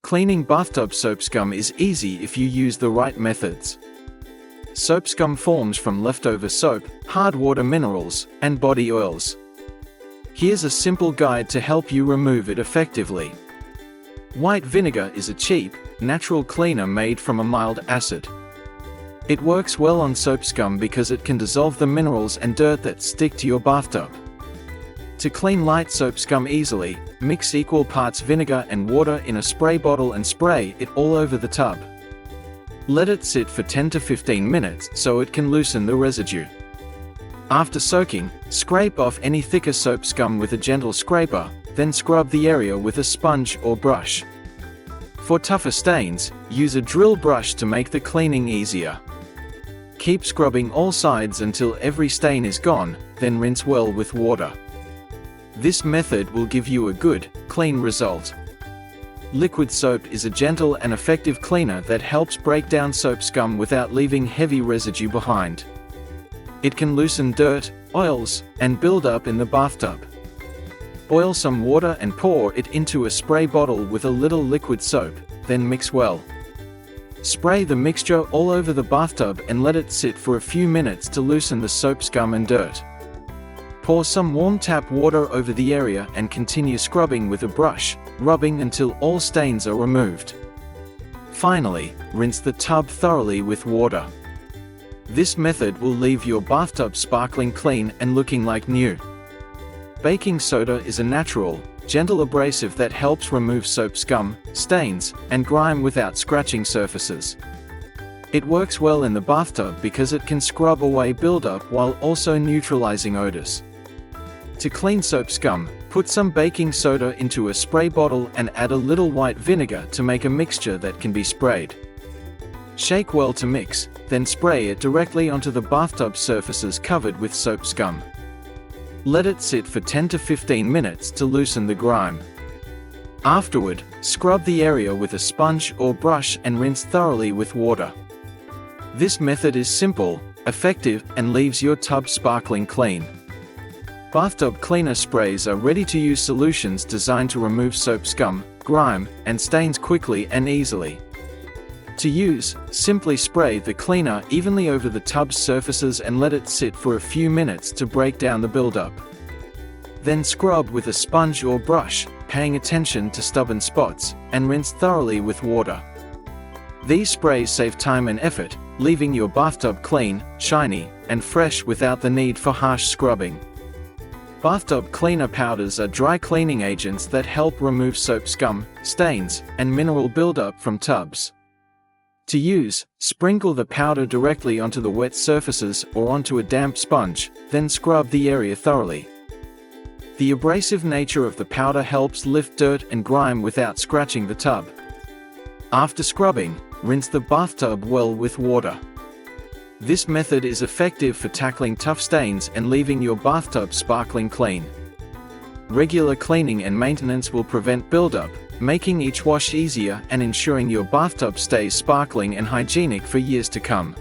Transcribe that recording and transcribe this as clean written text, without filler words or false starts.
Cleaning bathtub soap scum is easy if you use the right methods. Soap scum forms from leftover soap, hard water minerals, and body oils. Here's a simple guide to help you remove it effectively. White vinegar is a cheap, natural cleaner made from a mild acid. It works well on soap scum because it can dissolve the minerals and dirt that stick to your bathtub. To clean light soap scum easily, mix equal parts vinegar and water in a spray bottle and spray it all over the tub. Let it sit for 10 to 15 minutes so it can loosen the residue. After soaking, scrape off any thicker soap scum with a gentle scraper, then scrub the area with a sponge or brush. For tougher stains, use a drill brush to make the cleaning easier. Keep scrubbing all sides until every stain is gone, then rinse well with water. This method will give you a good, clean result. Liquid soap is a gentle and effective cleaner that helps break down soap scum without leaving heavy residue behind. It can loosen dirt, oils, and build up in the bathtub. Boil some water and pour it into a spray bottle with a little liquid soap, then mix well. Spray the mixture all over the bathtub and let it sit for a few minutes to loosen the soap scum and dirt. Pour some warm tap water over the area and continue scrubbing with a brush, rubbing until all stains are removed. Finally, rinse the tub thoroughly with water. This method will leave your bathtub sparkling clean and looking like new. Baking soda is a natural, gentle abrasive that helps remove soap scum, stains, and grime without scratching surfaces. It works well in the bathtub because it can scrub away buildup while also neutralizing odors. To clean soap scum, put some baking soda into a spray bottle and add a little white vinegar to make a mixture that can be sprayed. Shake well to mix, then spray it directly onto the bathtub surfaces covered with soap scum. Let it sit for 10 to 15 minutes to loosen the grime. Afterward, scrub the area with a sponge or brush and rinse thoroughly with water. This method is simple, effective, and leaves your tub sparkling clean. Bathtub cleaner sprays are ready-to-use solutions designed to remove soap scum, grime, and stains quickly and easily. To use, simply spray the cleaner evenly over the tub's surfaces and let it sit for a few minutes to break down the buildup. Then scrub with a sponge or brush, paying attention to stubborn spots, and rinse thoroughly with water. These sprays save time and effort, leaving your bathtub clean, shiny, and fresh without the need for harsh scrubbing. Bathtub cleaner powders are dry cleaning agents that help remove soap scum, stains, and mineral buildup from tubs. To use, sprinkle the powder directly onto the wet surfaces or onto a damp sponge, then scrub the area thoroughly. The abrasive nature of the powder helps lift dirt and grime without scratching the tub. After scrubbing, rinse the bathtub well with water. This method is effective for tackling tough stains and leaving your bathtub sparkling clean. Regular cleaning and maintenance will prevent buildup, making each wash easier and ensuring your bathtub stays sparkling and hygienic for years to come.